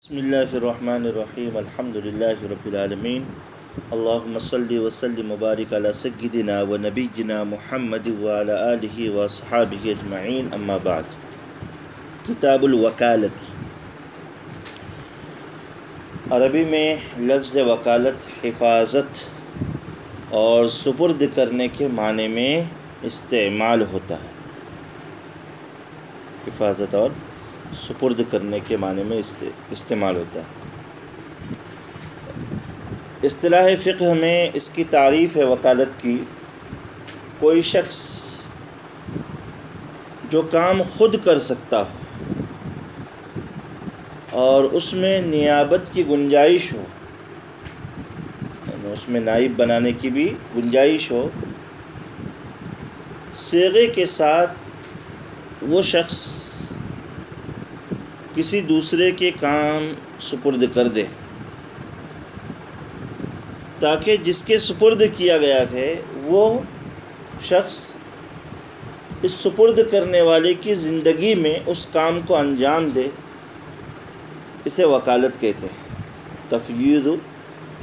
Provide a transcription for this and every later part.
بسم اللہ الرحمن الرحیم الحمد للہ رب العالمین اللہم صلی وسلم مبارک علی سیدنا و نبینا محمد وعلی آلہ و صحابہ اجمعین اما بعد۔ کتاب الوکالت۔ عربی میں لفظ وکالت حفاظت اور سپرد کرنے کے معنی میں استعمال ہوتا ہے۔ حفاظت اور سپرد کرنے کے معنی میں استعمال ہوتا ہے۔ اصطلاح فقہ میں اس کی تعریف ہے وکالت کی، کوئی شخص جو کام خود کر سکتا ہو اور اس میں نیابت کی گنجائش ہو، یعنی اس میں نائب بنانے کی بھی گنجائش ہو، صیغے کے ساتھ وہ شخص کسی دوسرے کے کام سپرد کر دے تاکہ جس کے سپرد کیا گیا ہے وہ شخص اس سپرد کرنے والے کی زندگی میں اس کام کو انجام دے، اسے وکالت کہتے ہیں۔ تفویض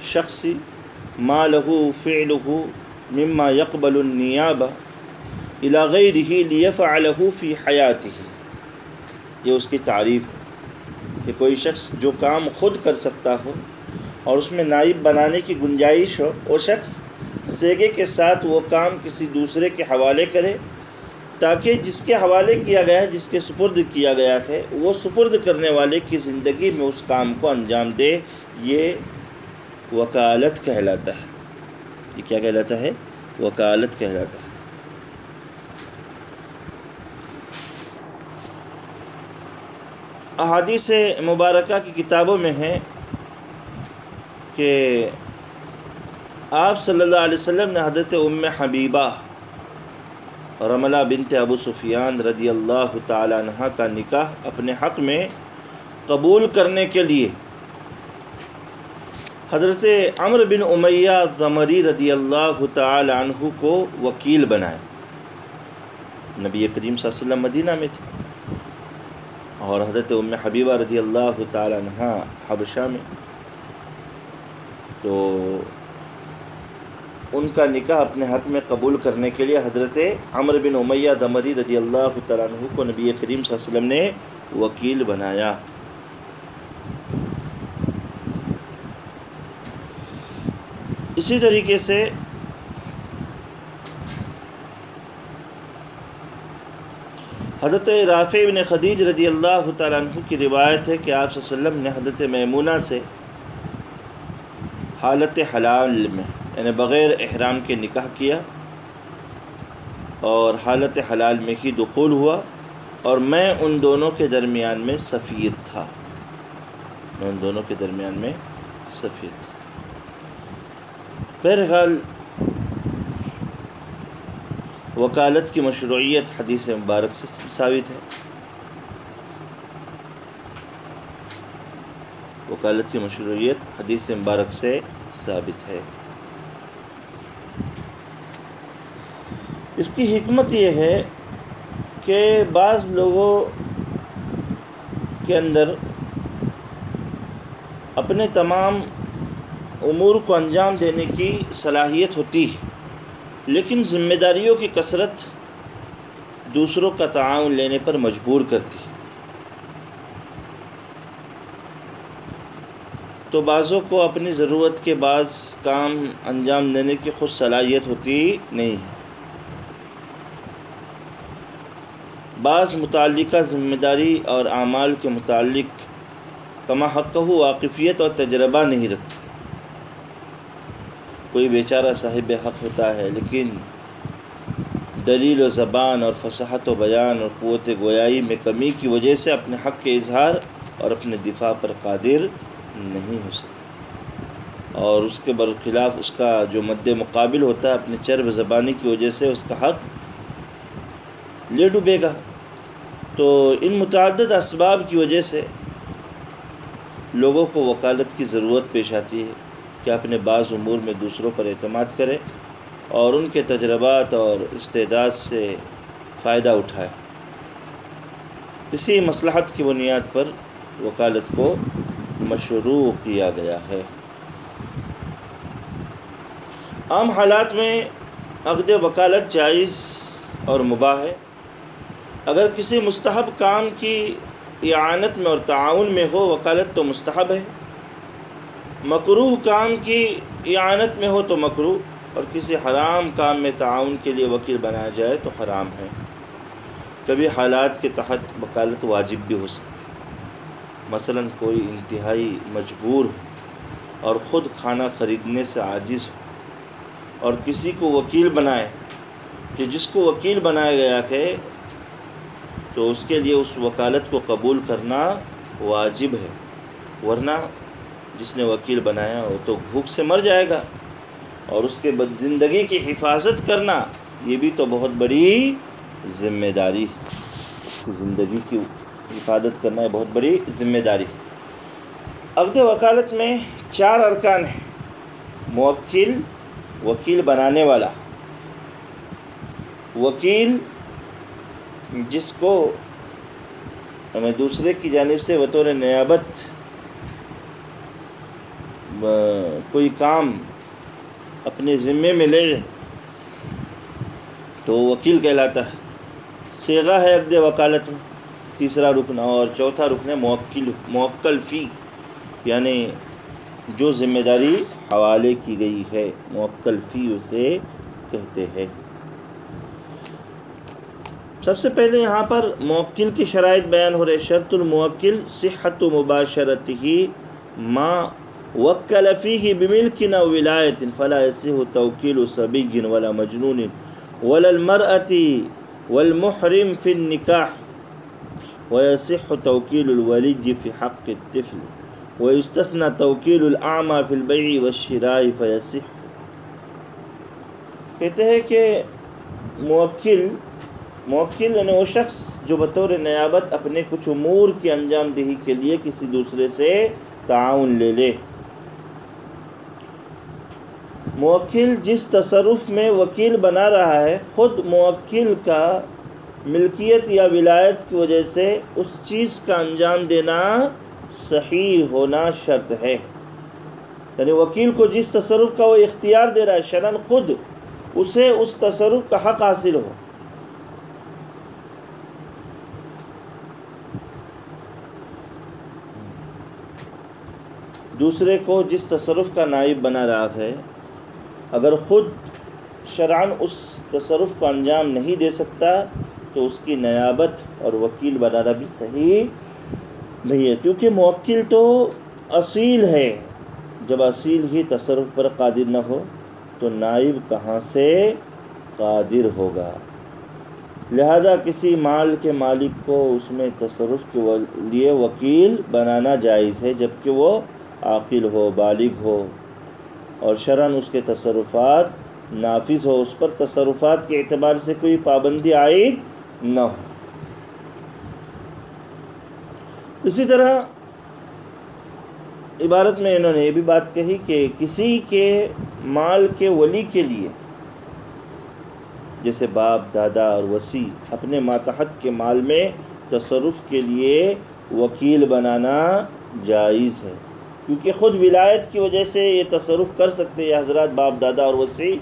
شخص ما له فعله مما يقبل النیابہ الی غیرہ لیفعلہ فی حیاتہ، یہ اس کی تعریف ہے کہ کوئی شخص جو کام خود کر سکتا ہو اور اس میں نائب بنانے کی گنجائش ہو، وہ شخص سیغے کے ساتھ وہ کام کسی دوسرے کے حوالے کرے تاکہ جس کے حوالے کیا گیا ہے، جس کے سپرد کیا گیا ہے، وہ سپرد کرنے والے کی زندگی میں اس کام کو انجام دے۔ یہ وکالت کہلاتا ہے۔ یہ کیا کہلاتا ہے؟ وکالت کہلاتا ہے۔ احادیث مبارکہ کی کتابوں میں ہے کہ آپ صلی اللہ علیہ وسلم نے حضرت ام حبیبہ رملہ بنت ابو سفیان رضی اللہ تعالی عنہ کا نکاح اپنے حق میں قبول کرنے کے لیے حضرت عمرو بن امیہ ضمری رضی اللہ تعالی عنہ کو وکیل بنائے۔ نبی کریم صلی اللہ علیہ وسلم مدینہ میں تھے اور حضرت ام حبیبہ رضی اللہ تعالی عنہ حبشہ میں، تو ان کا نکاح اپنے حق میں قبول کرنے کے لیے حضرت عمرو بن امیہ ضمری رضی اللہ تعالی عنہ کو نبی کریم صلی اللہ علیہ وسلم نے وکیل بنایا۔ اسی طریقے سے حضرت رافع بن خدیج رضی اللہ تعالیٰ عنہ کی روایت ہے کہ آپ صلی اللہ علیہ وسلم نے حضرت میمونہ سے حالت حلال میں، یعنی بغیر احرام کے نکاح کیا اور حالت حلال میں ہی دخول ہوا، اور میں ان دونوں کے درمیان میں سفیر تھا۔ بہرحال وکالت کی مشروعیت حدیث مبارک سے ثابت ہے۔ وکالت کی مشروعیت حدیث مبارک سے ثابت ہے۔ اس کی حکمت یہ ہے کہ بعض لوگوں کے اندر اپنے تمام امور کو انجام دینے کی صلاحیت ہوتی ہے، لیکن ذمہ داریوں کی کثرت دوسروں کا تعاون لینے پر مجبور کرتی ہے۔ تو بعضوں کو اپنی ضرورت کے بعض کام انجام دینے کی خود صلاحیت ہوتی نہیں ہے۔ بعض متعلقہ ذمہ داری اور اعمال کے متعلق کما حقہ واقفیت اور تجربہ نہیں رکھتے۔ کوئی بیچارہ صاحب حق ہوتا ہے لیکن دلیل و زبان اور فصاحت و بیان اور قوت گویائی میں کمی کی وجہ سے اپنے حق کے اظہار اور اپنے دفاع پر قادر نہیں ہو سکتا، اور اس کے برخلاف اس کا جو مد مقابل ہوتا ہے اپنے چرب زبانی کی وجہ سے اس کا حق لے ڈوبے گا۔ تو ان متعدد اسباب کی وجہ سے لوگوں کو وکالت کی ضرورت پیش آتی ہے کہ اپنے بعض امور میں دوسروں پر اعتماد کرے اور ان کے تجربات اور استعداد سے فائدہ اٹھائے۔ اسی مصلحت کی بنیاد پر وکالت کو مشروع کیا گیا ہے۔ عام حالات میں عقد وکالت جائز اور مباح ہے۔ اگر کسی مستحب کام کی اعانت میں اور تعاون میں ہو وکالت تو مستحب ہے، مکروہ کام کی اعانت میں ہو تو مکروہ، اور کسی حرام کام میں تعاون کے لیے وکیل بنایا جائے تو حرام ہے۔ کبھی حالات کے تحت وکالت واجب بھی ہو سکتی ہے، مثلا کوئی انتہائی مجبور ہو اور خود کھانا خریدنے سے عاجز ہو اور کسی کو وکیل بنائے، کہ جس کو وکیل بنایا گیا ہے تو اس کے لیے اس وکالت کو قبول کرنا واجب ہے، ورنہ جس نے وکیل بنایا وہ تو بھوک سے مر جائے گا، اور اس کے زندگی کی حفاظت کرنا یہ بھی تو بہت بڑی ذمہ داری ہے، اس کی زندگی کی حفاظت کرنا یہ بہت بڑی ذمہ داری ہے۔ عقد وکالت میں 4 ارکان ہیں: موکل، وکیل بنانے والا، وکیل جس کو دوسرے کی جانب سے بطور نیابت کوئی کام اپنے ذمے میں لے تو وکیل کہلاتا ہے۔ صیغہ ہے عقد وکالت میں، تیسرا رکن، اور چوتھا رکن ہے موکل فی، یعنی جو ذمہ داری حوالے کی گئی ہے، موکل فی اسے کہتے ہیں۔ سب سے پہلے یہاں پر موکل کی شرائط بیان ہو رہے۔ شرط الموکل صحت مباشرتہ ما وکل فیہ بملک او ولایت فلا یصح توکیل صبی ولا مجنون ولا المرأة والمحرم فی النکاح ویصح توکیل الولی فی حق الطفل ویستثنى توکیل الاعمى فی البیع والشراء فیصح۔ کہتے ہیں کہ موکل یعنی وہ شخص جو بطور نیابت اپنے کچھ امور کی انجام دہی کے لیے کسی دوسرے سے تعاون لے لے۔ موکل جس تصرف میں وکیل بنا رہا ہے خود موکل کا ملکیت یا ولایت کی وجہ سے اس چیز کا انجام دینا صحیح ہونا شرط ہے، یعنی وکیل کو جس تصرف کا وہ اختیار دے رہا ہے شرعاً خود اسے اس تصرف کا حق حاصل ہو۔ دوسرے کو جس تصرف کا نائب بنا رہا ہے اگر خود شرعاً اس تصرف کو انجام نہیں دے سکتا تو اس کی نیابت اور وکیل بنانا بھی صحیح نہیں ہے، کیونکہ موکل تو اصیل ہے، جب اصیل ہی تصرف پر قادر نہ ہو تو نائب کہاں سے قادر ہوگا۔ لہذا کسی مال کے مالک کو اس میں تصرف کے لیے وکیل بنانا جائز ہے جبکہ وہ عاقل ہو، بالغ ہو اور شرعاً اس کے تصرفات نافذ ہو، اس پر تصرفات کے اعتبار سے کوئی پابندی عائد نہ ہو۔ اسی طرح عبارت میں انہوں نے یہ بھی بات کہی کہ کسی کے مال کے ولی کے لیے جیسے باپ، دادا اور وصی اپنے ماتحت کے مال میں تصرف کے لیے وکیل بنانا جائز ہے، کیونکہ خود ولایت کی وجہ سے یہ تصرف کر سکتے یہ حضرات باپ، دادا اور وصی،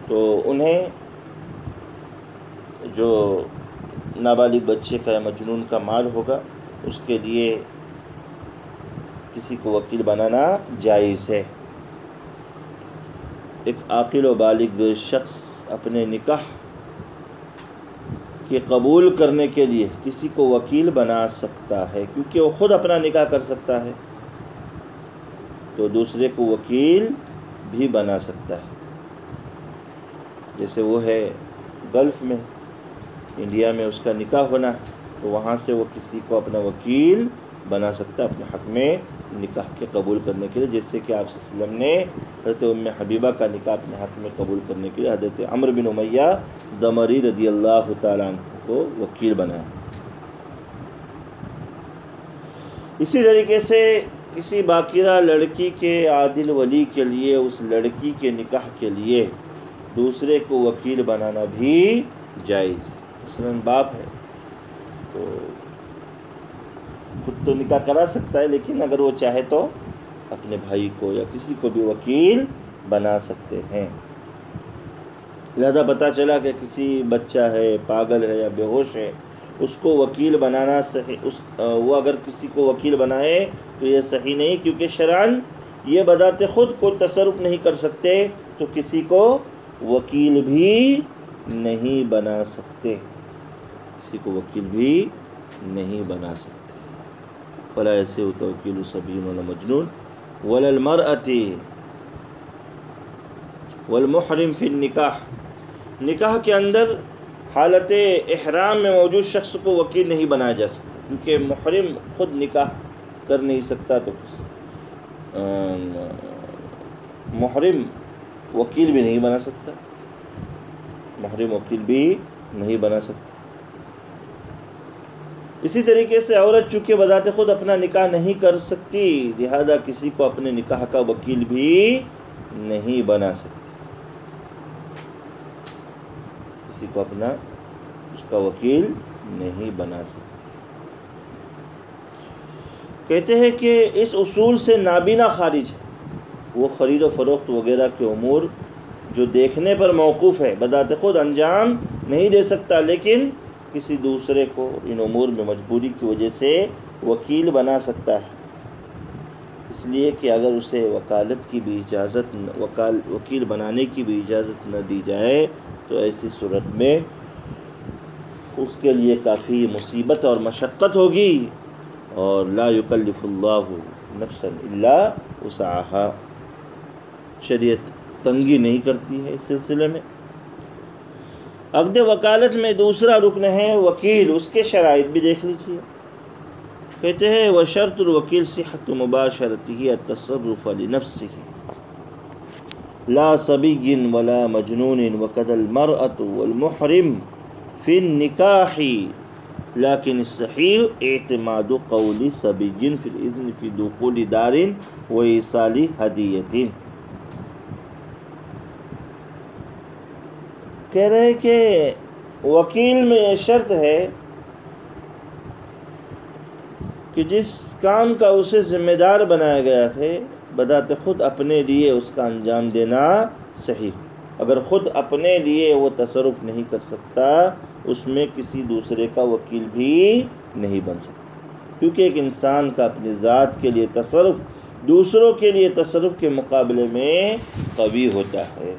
تو انہیں جو نابالغ بچے کا یا مجنون کا مال ہوگا اس کے لیے کسی کو وکیل بنانا جائز ہے۔ ایک عاقل و بالغ شخص اپنے نکاح کے قبول کرنے کے لیے کسی کو وکیل بنا سکتا ہے، کیونکہ وہ خود اپنا نکاح کر سکتا ہے تو دوسرے کو وکیل بھی بنا سکتا ہے۔ جیسے وہ ہے گلف میں، انڈیا میں اس کا نکاح ہونا ہے تو وہاں سے وہ کسی کو اپنا وکیل بنا سکتا ہے اپنے حق میں نکاح کے قبول کرنے کے لیے، جیسے کہ آپ صلی اللہ علیہ وسلم نے حضرت ام حبیبہ کا نکاح اپنے حق میں قبول کرنے کے لیے حضرت عمرو بن امیہ دمری رضی اللہ تعالیٰ عنہ کو وکیل بنایا۔ اسی طریقے سے کسی باکرہ لڑکی کے عادل ولی کے لیے اس لڑکی کے نکاح کے لیے دوسرے کو وکیل بنانا بھی جائز ہے۔ مثلاً باپ ہے تو خود تو نکاح کرا سکتا ہے، لیکن اگر وہ چاہے تو اپنے بھائی کو یا کسی کو بھی وکیل بنا سکتے ہیں۔ لہذا پتہ چلا کہ کسی بچہ ہے، پاگل ہے یا بے ہوش ہے، اس کو وکیل بنانا صحیح، وہ اگر کسی کو وکیل بنائے تو یہ صحیح نہیں، کیونکہ شرعاً یہ بذات خود کوئی تصرف نہیں کر سکتے، تو کسی کو وکیل بھی نہیں بنا سکتے، کسی کو وکیل بھی نہیں بنا سکتے۔ فلا يصح توکیل صبی ولا مجنون ولا المرأة والمحرم فی النکاح، نکاح کے اندر حالت احرام میں موجود شخص کو وکیل نہیں بنایا جا سکتا، کیونکہ محرم خود نکاح کر نہیں سکتا، تو محرم وکیل بھی نہیں بنا سکتا، محرم وکیل بھی نہیں بنا سکتا۔ اسی طریقے سے عورت چونکہ بذات خود اپنا نکاح نہیں کر سکتی، لہذا کسی کو اپنے نکاح کا وکیل بھی نہیں بنا سکتی، کسی کو اپنا اس کا وکیل نہیں بنا سکتی۔ کہتے ہیں کہ اس اصول سے نابینا خارج ہے، وہ خرید و فروخت وغیرہ کے امور جو دیکھنے پر موقوف ہے، بذات خود انجام نہیں دے سکتا، لیکن کسی دوسرے کو ان امور میں مجبوری کی وجہ سے وکیل بنا سکتا ہے، اس لیے کہ اگر اسے وکالت کی بھی اجازت، وکیل بنانے کی بھی اجازت نہ دی جائے تو ایسی صورت میں اس کے لیے کافی مصیبت اور مشقت ہوگی، اور لا یکلف اللہ نفسا الا وسعها، شریعت تنگی نہیں کرتی ہے اس سلسلے میں۔ عقد وکالت میں دوسرا رکن ہے وکیل، اس کے شرائط بھی دیکھ لیجیے۔ کہتے ہیں وشرط الوکیل صحت مباشرته التصرف لنفسه لا صبی ولا مجنون وكذا المرأة والمحرم في النکاح، لیکن الصحیح اعتماد قول صبی في الإذن في دخول دار وإيصال ہدیۃ۔ کہہ رہے ہیں کہ وکیل میں یہ شرط ہے کہ جس کام کا اسے ذمہ دار بنایا گیا ہے بذات خود اپنے لیے اس کا انجام دینا صحیح، اگر خود اپنے لیے وہ تصرف نہیں کر سکتا، اس میں کسی دوسرے کا وکیل بھی نہیں بن سکتا، کیونکہ ایک انسان کا اپنی ذات کے لیے تصرف دوسروں کے لیے تصرف کے مقابلے میں قوی ہوتا ہے،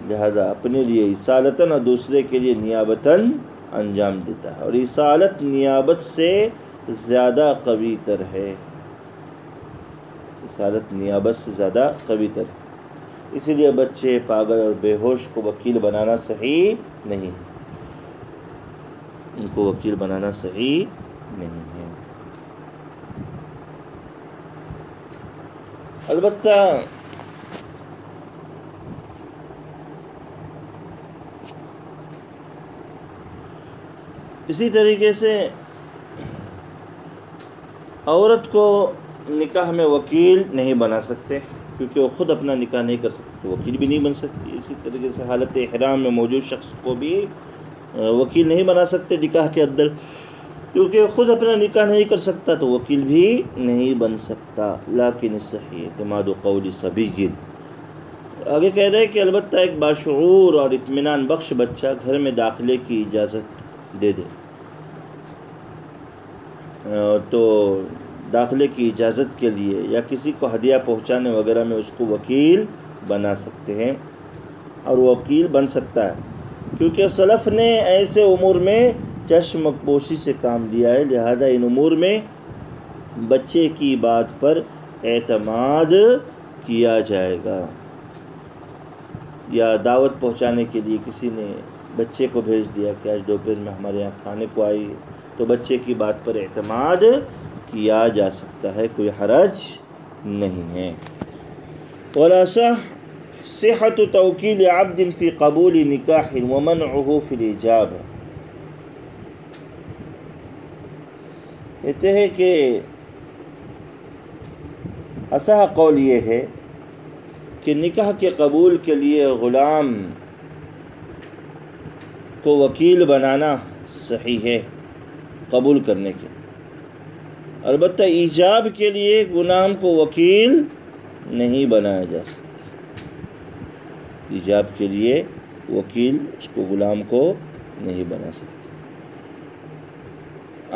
لہذا اپنے لیے اصالتاً اور دوسرے کے لیے نیابتاً انجام دیتا ہے، اور اصالت نیابت سے زیادہ قوی تر ہے، اصالت نیابت سے زیادہ قوی تر ہے، اسی لیے بچے، پاگل اور بے ہوش کو وکیل بنانا صحیح نہیں ہے، ان کو وکیل بنانا صحیح نہیں ہے۔ البتہ اسی طریقے سے عورت کو نکاح میں وکیل نہیں بنا سکتے، کیونکہ وہ خود اپنا نکاح نہیں کر سکتے، وکیل بھی نہیں بن سکتی۔ اسی طریقے سے حالت احرام میں موجود شخص کو بھی وکیل نہیں بنا سکتے نکاح کے اندر، کیونکہ خود اپنا نکاح نہیں کر سکتا تو وکیل بھی نہیں بن سکتا، لیکن صحیح اعتماد قول صبی۔ آگے کہہ رہے ہیں کہ البتہ ایک باشعور اور اطمینان بخش بچہ گھر میں داخلے کی اجازت دے دے تو داخلے کی اجازت کے لیے یا کسی کو ہدیہ پہنچانے وغیرہ میں اس کو وکیل بنا سکتے ہیں، اور وکیل بن سکتا ہے، کیونکہ سلف نے ایسے امور میں چشم پوشی سے کام لیا ہے، لہذا ان امور میں بچے کی بات پر اعتماد کیا جائے گا، یا دعوت پہنچانے کے لیے کسی نے بچے کو بھیج دیا کہ آج دوپہر میں ہمارے یہاں کھانے کو آئی، تو بچے کی بات پر اعتماد کیا جا سکتا ہے، کوئی حرج نہیں ہے۔ ولا صحت توکیل عبد فی قبول نکاح ومنعه فی الایجاب، کہتے ہیں کہ اصح قول یہ ہے کہ نکاح کے قبول کے لیے غلام کو وکیل بنانا صحیح ہے قبول کرنے کے، البتہ ایجاب کے لیے غلام کو وکیل نہیں بنایا جا سکتا، ایجاب کے لیے وکیل اس کو غلام کو نہیں بنا سکتا۔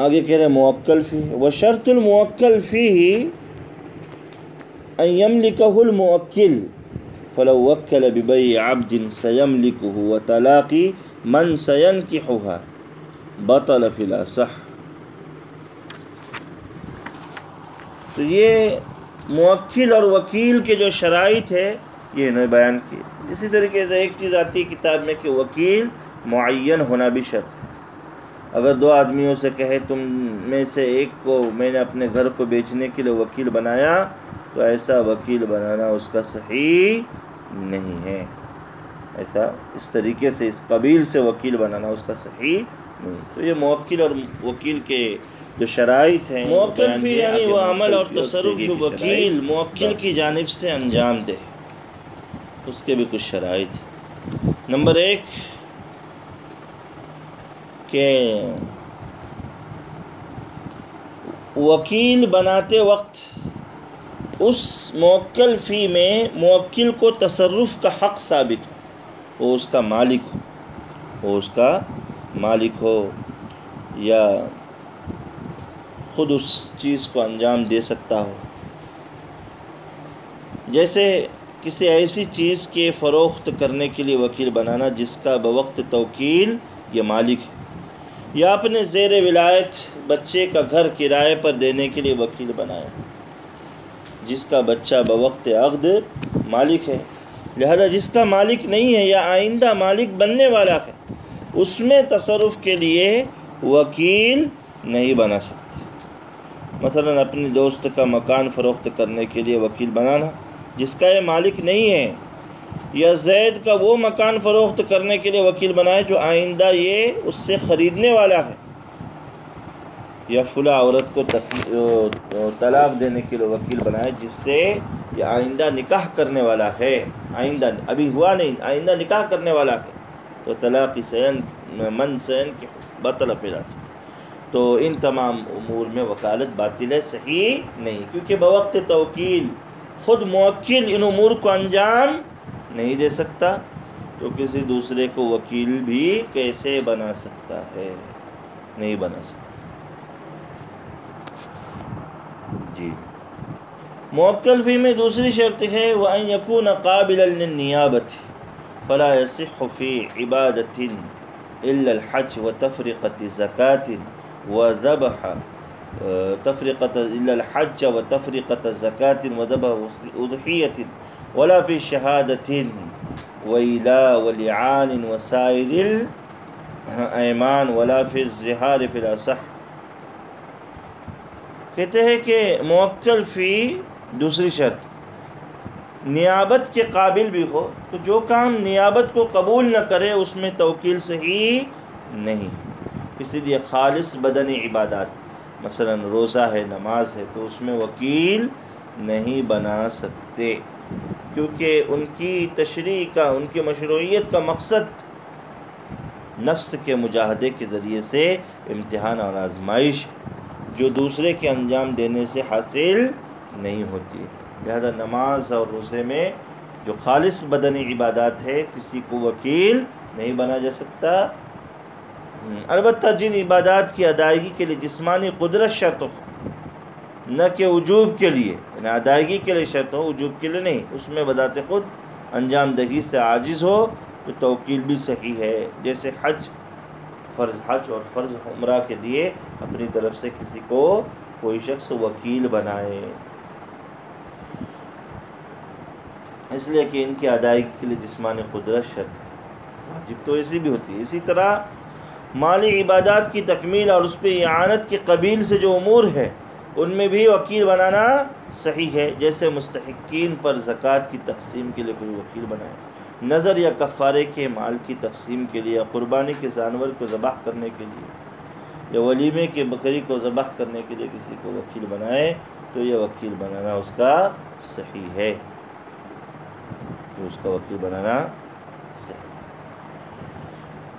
آگے کہہ رہے موکل فی وشرط الموکل فیہ ان یملکہ الموکل فلو وکل ببیع عبد سیملکہ وطلاق من سینکحها بطل فی الاصح۔ تو یہ موکل اور وکیل کے جو شرائط ہے یہ انہوں نے بیان کی۔ اسی طریقے سے ایک چیز آتی ہے کتاب میں کہ وکیل معین ہونا بھی شرط ہے۔ اگر دو آدمیوں سے کہے تم میں سے ایک کو میں نے اپنے گھر کو بیچنے کے لیے وکیل بنایا، تو ایسا وکیل بنانا اس کا صحیح نہیں ہے، ایسا اس طریقے سے اس قبیل سے وکیل بنانا اس کا صحیح نہیں۔ تو یہ موکل اور وکیل کے جو شرائط ہیں، موکل فی یعنی وہ عمل اور تصرف جو وکیل موکل کی جانب سے انجام دے، اس کے بھی کچھ شرائط ہیں۔ نمبر 1 کہ وکیل بناتے وقت اس موکل فی میں موکل کو تصرف کا حق ثابت ہو، وہ اس کا مالک ہو، وہ اس کا مالک ہو یا خود اس چیز کو انجام دے سکتا ہو۔ جیسے کسی ایسی چیز کے فروخت کرنے کے لیے وکیل بنانا جس کا بوقت توکیل یہ مالک ہے، یا اپنے زیر ولایت بچے کا گھر کرائے پر دینے کے لیے وکیل بنایا جس کا بچہ بوقت عقد مالک ہے، لہذا جس کا مالک نہیں ہے یا آئندہ مالک بننے والا ہے اس میں تصرف کے لیے وکیل نہیں بنا سکتا۔ مثلا اپنے دوست کا مکان فروخت کرنے کے لیے وکیل بنانا جس کا یہ مالک نہیں ہے، یا زید کا وہ مکان فروخت کرنے کے لیے وکیل بنائے جو آئندہ یہ اس سے خریدنے والا ہے، یا فلاں عورت کو طلاق دینے کے لیے وکیل بنائے جس سے یہ آئندہ نکاح کرنے والا ہے، آئندہ ابھی ہوا نہیں، آئندہ نکاح کرنے والا ہے، تو طلاق من بطل فی الاصح۔ تو ان تمام امور میں وکالت باطل ہے، صحیح نہیں، کیونکہ بوقت توکیل خود موکل ان امور کو انجام نہیں دے سکتا، تو کسی دوسرے کو وکیل بھی کیسے بنا سکتا ہے؟ نہیں بنا سکتا۔ جی موکل فی میں دوسری شرط ہے وَأَن يَكُونَ قَابِلًا لِلنِّيَابَةِ فَلَا يَصِحُّ فِي عِبَادَةٍ إِلَّا الْحَجِّ وَتَفْرِقَةِ زَكَاةٍ وَذَبْحَ إِلَّا الْحَجَّ وَتَفْرِقَةَ زَكَاةٍ وَذَبْحَ أُضْحِيَّةٍ وَلَا فِي شَهَادَةٍ وَإِلَا وَلِعَانٍ وَسَائِرِ الْأَيْمَانِ وَلَا فِي الزِّهَارِ فِي الْأَصَحِّ۔ کہتے ہیں کہ موکل فی دوسری شرط نیابت کے قابل بھی ہو، تو جو کام نیابت کو قبول نہ کرے اس میں توکیل صحیح نہیں۔ اسی لیے خالص بدنی عبادات مثلا روزہ ہے، نماز ہے، تو اس میں وکیل نہیں بنا سکتے، کیونکہ ان کی تشریع کا، ان کی مشروعیت کا مقصد نفس کے مجاہدے کے ذریعے سے امتحان اور آزمائش جو دوسرے کے انجام دینے سے حاصل نہیں ہوتی ہے، لہذا نماز اور روزے میں جو خالص بدنی عبادات ہے کسی کو وکیل نہیں بنا جا سکتا۔ البتہ جن عبادات کی ادائیگی کے لیے جسمانی قدرت شرط ہو، نہ کہ وجوب کے لیے، یعنی ادائیگی کے لیے شرط ہو، وجوب کے لیے نہیں، اس میں بذات خود انجام دہی سے عاجز ہو تو توکیل بھی صحیح ہے، جیسے فرض حج اور فرض عمرہ کے لیے اپنی طرف سے کسی کو کوئی شخص وکیل بنائے، اس لیے کہ ان کی ادائیگی کے لیے جسمانی قدرت شرط ہے، واجب تو ایسی بھی ہوتی ہے۔ اسی طرح مالی عبادات کی تکمیل اور اس پہ اعانت کے قبیل سے جو امور ہے ان میں بھی وکیل بنانا صحیح ہے، جیسے مستحقین پر زکوٰۃ کی تقسیم کے لیے کوئی وکیل بنائے، نظر یا کفارے کے مال کی تقسیم کے لیے، قربانی کے جانور کو ذبح کرنے کے لیے، یا ولیمے کے بکری کو ذبح کرنے کے لیے کسی کو وکیل بنائے، تو یہ وکیل بنانا اس کا صحیح ہے، تو اس کا وکیل بنانا صحیح۔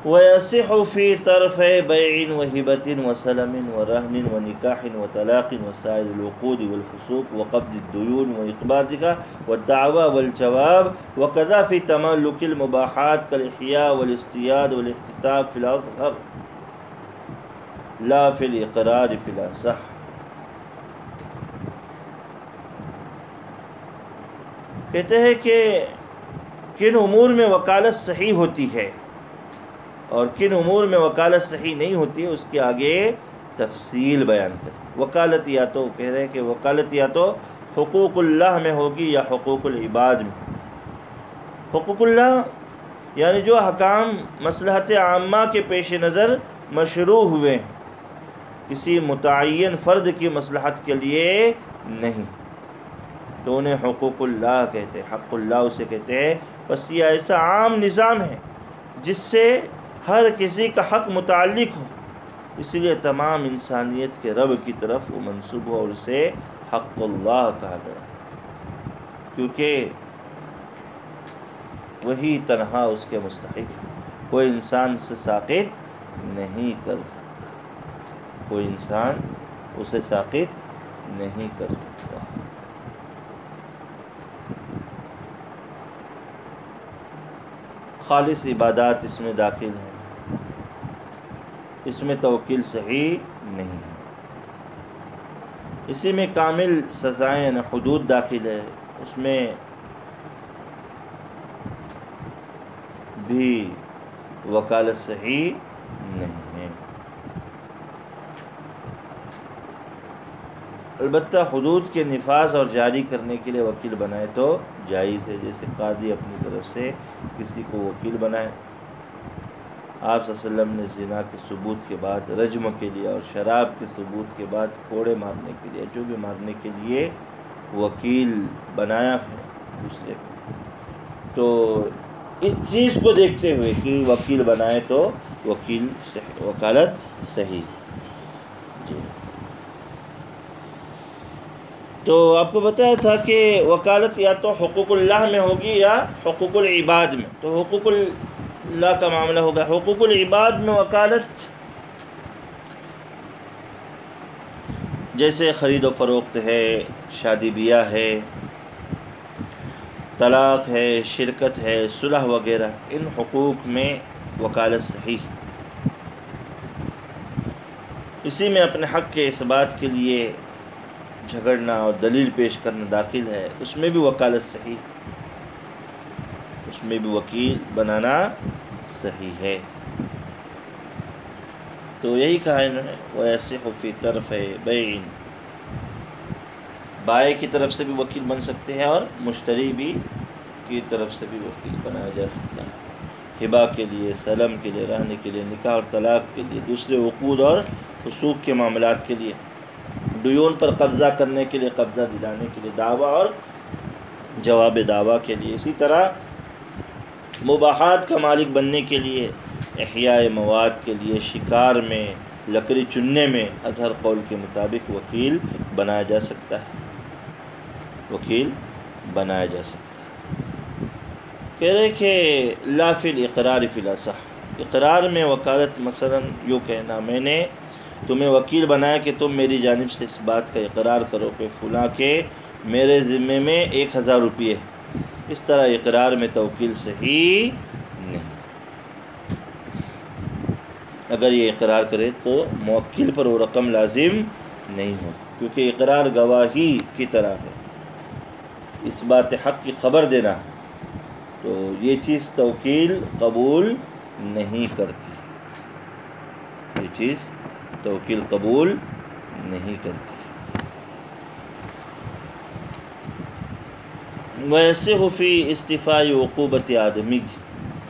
وَيَصِحُ فِي طَرْفَيْ بَيْعٍ وَهِبَةٍ وَسَلَمٍ وَرَهْنٍ وَنِكَاحٍ وَطَلَاقٍ وَسَائِرِ الْعُقُودِ وَالْفُسُوقِ وَقَبْضِ الدُّيُونِ وَإِقْبَاضِهَا وَالدَّعْوَى وَالْجَوَابِ وَكَذَا فِي تَمَلُّكِ الْمُبَاحَاتِ كَالْإِحْيَاءِ وَالِاصْطِيَادِ وَالِاحْتِطَابِ فِي الْأَصْغَرِ لَا فِي الْإِقْرَارِ فِي الْأَصَحِّ۔ کہتے ہیں کہ کن امور میں وکالت صحیح ہوتی ہے اور کن امور میں وکالت صحیح نہیں ہوتی ہے، اس کے آگے تفصیل بیان کریں۔ وکالت یا تو کہہ رہے ہیں کہ وکالت یا تو حقوق اللہ میں ہوگی یا حقوق العباد میں۔ حقوق اللہ یعنی جو حکام مصلحت عامہ کے پیش نظر مشروع ہوئے ہیں، کسی متعین فرد کی مصلحت کے لیے نہیں، تو انہیں حقوق اللہ کہتے ہیں، حق اللہ اسے کہتے ہیں۔ بس یہ ایسا عام نظام ہے جس سے ہر کسی کا حق متعلق ہو، اس لیے تمام انسانیت کے رب کی طرف وہ منسوب ہو اور اسے حق اللہ کہا گیا، کیونکہ وہی تنہا اس کے مستحق ہے، کوئی انسان سے ساقط نہیں کر سکتا، کوئی انسان اسے ساقط نہیں کر سکتا۔ خالص عبادات اس میں داخل ہیں، اس میں توکیل صحیح نہیں ہے، اسی میں کامل سزائیں یعنی حدود داخل ہے، اس میں بھی وکالت صحیح نہیں ہے۔ البتہ حدود کے نفاذ اور جاری کرنے کے لیے وکیل بنائے تو جائز ہے، جیسے قاضی اپنی طرف سے کسی کو وکیل بنائے۔ آپ صلی اللہ علیہ وسلم نے زنا کے ثبوت کے بعد رجم کے لیے اور شراب کے ثبوت کے بعد کوڑے مارنے کے لیے، جو بھی مارنے کے لیے وکیل بنایا ہے دوسرے کو، تو اس چیز کو دیکھتے ہوئے کہ وکیل بنائے تو وکیل صحیح، وکالت صحیح۔ جی، تو آپ کو بتایا تھا کہ وکالت یا تو حقوق اللہ میں ہوگی یا حقوق العباد میں۔ تو حقوق اللہ کا معاملہ ہوگا۔ حقوق العباد میں وکالت جیسے خرید و فروخت ہے، شادی بیاہ ہے، طلاق ہے، شرکت ہے، صلح وغیرہ، ان حقوق میں وکالت صحیح۔ اسی میں اپنے حق کے اثبات کے لیے جھگڑنا اور دلیل پیش کرنا داخل ہے، اس میں بھی وکالت صحیح، اس میں بھی وکیل بنانا صحیح ہے۔ تو یہی کہا انہوں نے وَيَصِحُ فِي طَرْفَيْ بَيْعٍ، بائع کی طرف سے بھی وکیل بن سکتے ہیں اور مشتری بھی کی طرف سے بھی وکیل بنایا جا سکتا ہے، ہبہ کے لیے، سلم کے لیے، رہنے کے لیے، نکاح اور طلاق کے لیے، دوسرے عقود اور فسوق کے معاملات کے لیے، دیون پر قبضہ کرنے کے لیے، قبضہ دلانے کے لیے، دعویٰ اور جواب دعویٰ کے لیے، اسی طرح مباحات کا مالک بننے کے لیے، احیاء مواد کے لیے، شکار میں، لکڑی چننے میں اظہر قول کے مطابق وکیل بنایا جا سکتا ہے، وکیل بنایا جا سکتا ہے۔ کہہ رہے کہ لا فی الاقرار فی الاصح، اقرار میں وکالت مثلا یوں کہنا میں نے تمہیں وکیل بنایا کہ تم میری جانب سے اس بات کا اقرار کرو کہ فلاں کے میرے ذمے میں 1000 روپیے، اس طرح اقرار میں توکیل صحیح نہیں۔ اگر یہ اقرار کرے تو موکل پر وہ رقم لازم نہیں ہو، کیونکہ اقرار گواہی کی طرح ہے، اس بات حق کی خبر دینا، تو یہ چیز توکیل قبول نہیں کرتی، یہ چیز توکیل قبول نہیں کرتی۔ وَيَصِحُ فِي اسْتِفَاءِ عُقُوبَةِ آدَمِيٍّ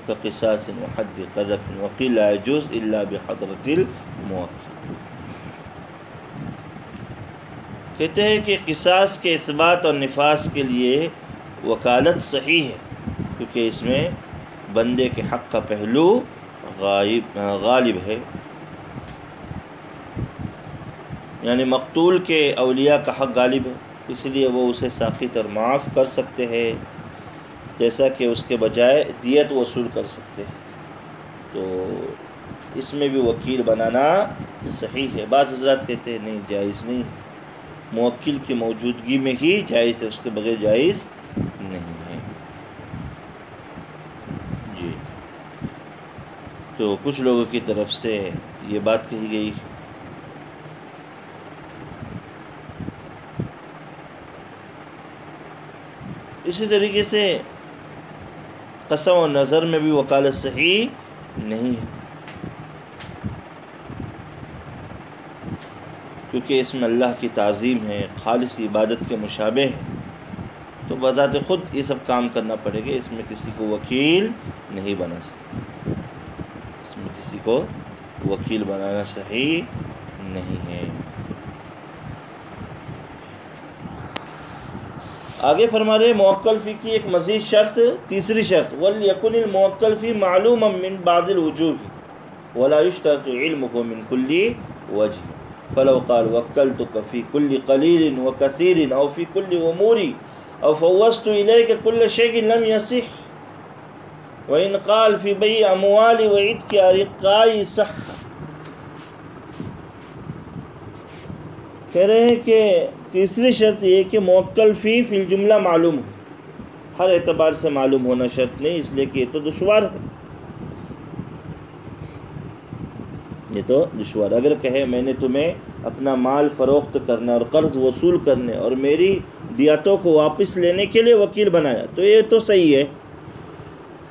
كَقِصَاصٍ وَحَدِّ قَذْفٍ وَقِيلَ لَا يَجُوزُ إِلَّا بِحَضْرَةِ الْمُوَكِّلِ۔ کہتے ہیں کہ قصاص کے اثبات اور نفاذ کے لیے وکالت صحیح ہے، کیونکہ اس میں بندے کے حق کا پہلو غالب ہے، یعنی مقتول کے اولیاء کا حق غالب ہے، اس لیے وہ اسے ساقط اور معاف کر سکتے ہیں، جیسا کہ اس کے بجائے دیت وصول کر سکتے ہیں۔ تو اس میں بھی وکیل بنانا صحیح ہے۔ بعض حضرات کہتے ہیں نہیں، جائز نہیں، موکل کی موجودگی میں ہی جائز ہے، اس کے بغیر جائز نہیں ہے۔ جی، تو کچھ لوگوں کی طرف سے یہ بات کہی گئی۔ اسی طریقے سے قسم و نظر میں بھی وکالت صحیح نہیں ہے، کیونکہ اس میں اللہ کی تعظیم ہے، خالص عبادت کے مشابہ ہے، تو بذات خود یہ سب کام کرنا پڑے گا۔ اس میں کسی کو وکیل نہیں بنا سکتا، اس میں کسی کو وکیل بنانا صحیح نہیں ہے۔ آگے فرما رہے موکل فی کی ایک مزید شرط، تیسری شرط، وَلْيَكُنِ الْمُوَكَّلُ فِي مَعْلُومًا مِّن بَعْضِ الْوُجُوهِ وَلَا يُشْتَرَطُ عِلْمُهُ مِنْ كُلِّ وَجْهٍ فَلَوْ قَالَ وَكَّلْتُكَ فِي كُلِّ قَلِيلٍ وَكَثِيرٍ أَوْ فِي كُلِّ أُمُورِي أَوْ فَوَّضْتُ إِلَيْكَ كُلَّ شَيْءٍ لَمْ يَصِحَّ وَإِنْ قَالَ فِي بَيْعِ أَمْوَالِ وَعِتْقِ أَرِقَائِ صَحَّ۔ کہہ رہے ہیں کہ تیسری شرط یہ کہ موکل فی الجملہ معلوم ہو، ہر اعتبار سے معلوم ہونا شرط نہیں، اس لیے کہ یہ تو دشوار ہے، یہ تو دشوار۔ اگر کہے میں نے تمہیں اپنا مال فروخت کرنے اور قرض وصول کرنے اور میری دیاتوں کو واپس لینے کے لیے وکیل بنایا، تو یہ تو صحیح ہے،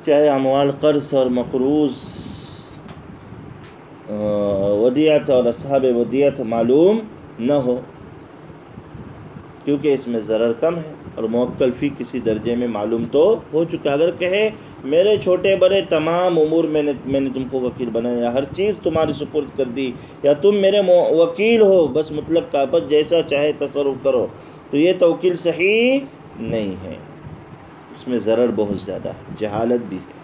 چاہے اموال قرض اور مقروض ودیعت اور اصحاب ودیعت معلوم نہ ہو، کیونکہ اس میں ضرر کم ہے، اور موکل فی کسی درجے میں معلوم تو ہو چکا۔ اگر کہے میرے چھوٹے بڑے تمام امور میں نے تم کو وکیل بنایا، یا ہر چیز تمہاری سپرد کر دی، یا تم میرے وکیل ہو، بس مطلق کا بس جیسا چاہے تصرف کرو، تو یہ توکیل صحیح نہیں ہے، اس میں ضرر بہت زیادہ ہے، جہالت بھی ہے۔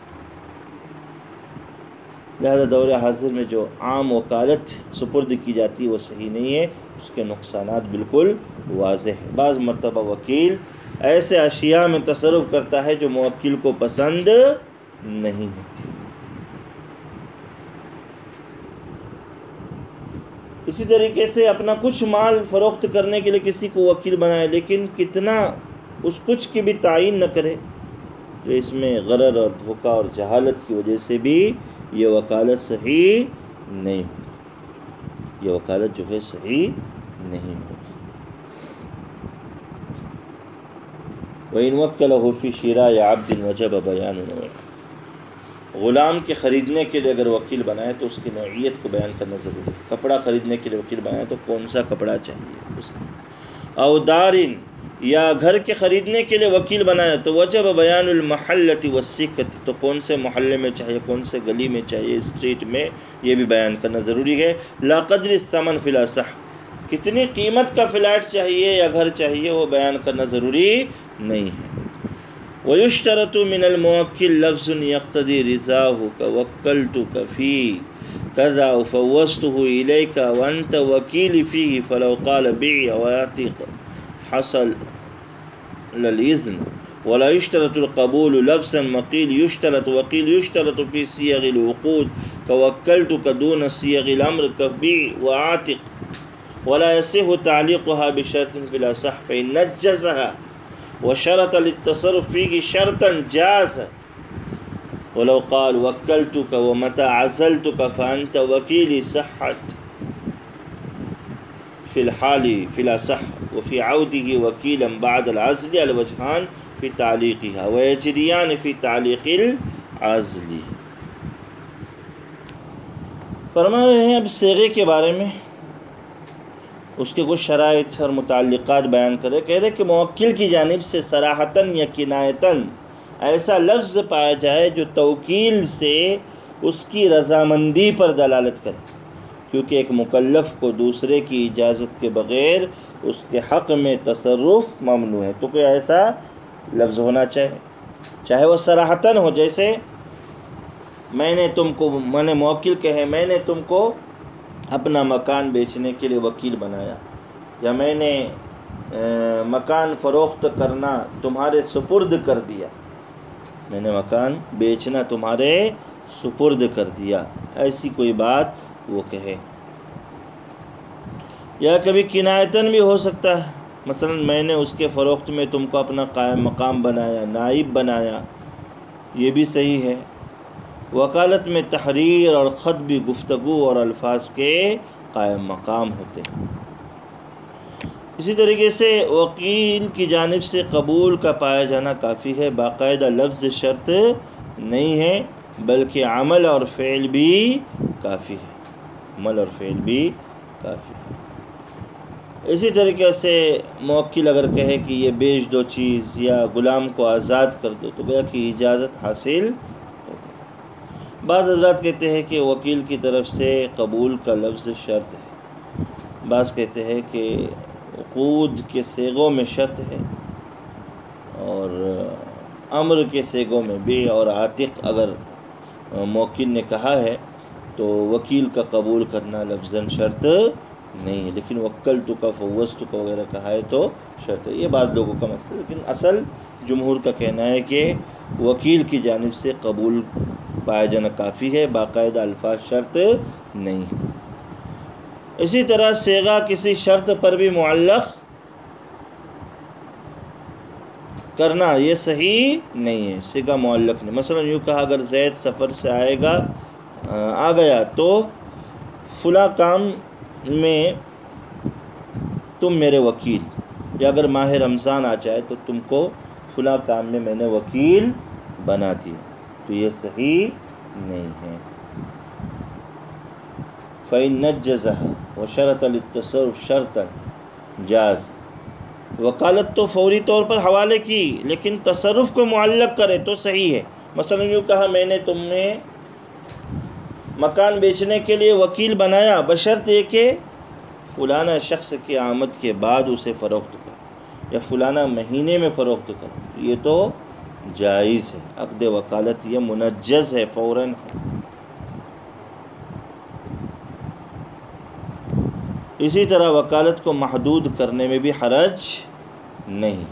لہذا دور حاضر میں جو عام وکالت سپرد کی جاتی ہے وہ صحیح نہیں ہے، اس کے نقصانات بالکل واضح ہیں۔ بعض مرتبہ وکیل ایسے اشیاء میں تصرف کرتا ہے جو موکل کو پسند نہیں ہوتی۔ اسی طریقے سے اپنا کچھ مال فروخت کرنے کے لیے کسی کو وکیل بنائے، لیکن کتنا اس کچھ کی بھی تعین نہ کرے، تو اس میں غرر اور دھوکہ اور جہالت کی وجہ سے بھی یہ وکالت صحیح نہیں ہوگی، یہ وکالت جو ہے صحیح نہیں ہوگی۔ وَإِنْ وَكَّلَهُ فِي شِرَاءِ عَبْدٍ وَجَبَ بَيَانُ نَوْعِهِ، غلام کے خریدنے کے لیے اگر وکیل بنائے تو اس کی نوعیت کو بیان کرنا ضروری ہے۔ کپڑا خریدنے کے لیے وکیل بنائے تو کون سا کپڑا چاہیے اس کی۔ او دارن، یا گھر کے خریدنے کے لیے وکیل بنایا تو وجب بیان المحلۃ والسکۃ، تو کون سے محلے میں چاہیے، کون سے گلی میں چاہیے، اسٹریٹ میں، یہ بھی بیان کرنا ضروری ہے۔ لا قدر الثمن فی الاصح، کتنی قیمت کا فلیٹ چاہیے یا گھر چاہیے وہ بیان کرنا ضروری نہیں ہے۔ وَيُشْتَرَطُ مِنَ الْمُوَكِّلِ لَفْظٌ يَقْتَضِي رِضَاهُ كَوَكَّلْتُكَ فِي كَذَا وَفَوَّضْتُهُ إِلَيْكَ وَأَنْتَ وَكِيلِ فِيهِ فَلَوْ قَالَ بِعْ وَاعْتِقْ حصل الإذن ولا يشترط القبول لفظا وقيل يشترط في صيغ العقود كوكلتك دون صيغ الأمر كبيع وعاتق، ولا يصح تعليقها بشرط في الأصح فإن نجزها وشرط للتصرف فيه شرطا جاز، ولو قال وكلتك ومتى عزلتك فأنت وكيلي صحت في الحال في الأصح، وفي عوده وكيلا بعد العزل الوجهان في تعليقها ويجريان في تعليق العزل۔ فرما رہے ہیں اب صیغے کے بارے میں، اس کے کچھ شرائط اور متعلقات بیان کرے۔ کہہ رہے کہ موکل کی جانب سے صراحتاً یا کنایتاً ایسا لفظ پایا جائے جو توکیل سے اس کی رضامندی پر دلالت کرے، کیونکہ ایک مکلف کو دوسرے کی اجازت کے بغیر اس کے حق میں تصرف ممنوع ہے، تو کوئی ایسا لفظ ہونا چاہے وہ صراحتاً ہو، جیسے میں نے موکل کہے میں نے تم کو اپنا مکان بیچنے کے لیے وکیل بنایا، یا میں نے مکان فروخت کرنا تمہارے سپرد کر دیا، میں نے مکان بیچنا تمہارے سپرد کر دیا، ایسی کوئی بات وہ کہے۔ یا کبھی کنایتاً بھی ہو سکتا ہے، مثلا میں نے اس کے فروخت میں تم کو اپنا قائم مقام بنایا، نائب بنایا، یہ بھی صحیح ہے۔ وکالت میں تحریر اور خط بھی گفتگو اور الفاظ کے قائم مقام ہوتے ہیں۔ اسی طریقے سے وکیل کی جانب سے قبول کا پایا جانا کافی ہے، باقاعدہ لفظ شرط نہیں ہے، بلکہ عمل اور فعل بھی کافی ہے، عمل اور فعل بھی کافی ہے۔ اسی طریقے سے موکل اگر کہے کہ یہ بیچ دو چیز یا غلام کو آزاد کر دو، تو گویا کہ اجازت حاصل ہوگی۔ بعض حضرات کہتے ہیں کہ وکیل کی طرف سے قبول کا لفظ شرط ہے، بعض کہتے ہیں کہ عقود کے صیغوں میں شرط ہے، اور امر کے صیغوں میں بیع اور عاتق اگر موکل نے کہا ہے تو وکیل کا قبول کرنا لفظاً شرط نہیں ہے، لیکن وکلت کا فوضت کا وغیرہ کہا ہے تو شرط ہے۔ یہ بعض لوگوں کا مقصد ہے، لیکن اصل جمہور کا کہنا ہے کہ وکیل کی جانب سے قبول پایا جانا کافی ہے، باقاعدہ الفاظ شرط نہیں ہے۔ اسی طرح صیغہ کسی شرط پر بھی معلق کرنا یہ صحیح نہیں ہے، صیغہ معلق نہیں۔ مثلا یوں کہا اگر زید سفر سے آ گیا تو فلاں کام میں تم میرے وکیل، یا اگر ماہ رمضان آ جائے تو تم کو فلاں کام میں نے وکیل بنا دیا، تو یہ صحیح نہیں ہے۔ فَإِن نَجَّزَهَا وَشَرَطَ لِلتَّصَرُّفِ شَرْطًا جاز، وکالت تو فوری طور پر حوالے کی، لیکن تصرف کو معلق کرے تو صحیح ہے۔ مثلا یوں کہا میں نے تمہیں مکان بیچنے کے لیے وکیل بنایا، بشرط یہ کہ فلانا شخص کی آمد کے بعد اسے فروخت کر، یا فلانا مہینے میں فروخت کر، یہ تو جائز ہے۔ عقد وکالت یہ منجز ہے، فوراً ہے۔ اسی طرح وکالت کو محدود کرنے میں بھی حرج نہیں۔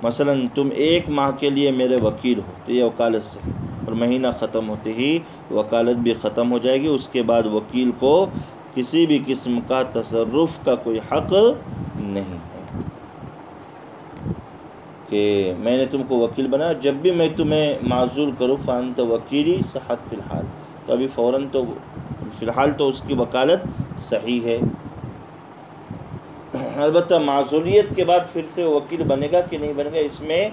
مثلا تم 1 ماہ کے لیے میرے وکیل ہو تو یہ وکالت سے ہے، اور مہینہ ختم ہوتے ہی وکالت بھی ختم ہو جائے گی۔ اس کے بعد وکیل کو کسی بھی قسم کا تصرف کا کوئی حق نہیں ہے کہ میں نے تم کو وکیل بنایا، جب بھی میں تمہیں معزول کروں فانت وکیلی صحت فی الحال، تو ابھی فوراً تو فی الحال تو اس کی وکالت صحیح ہے۔ البتہ معزولیت کے بعد پھر سے وکیل بنے گا کہ نہیں بنے گا، اس میں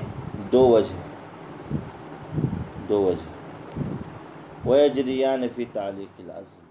2 وجہ ہے، 2 وجہ۔ وَيَجْرِيَانِ فِي تَعْلِيقِ الْعَزْلِ،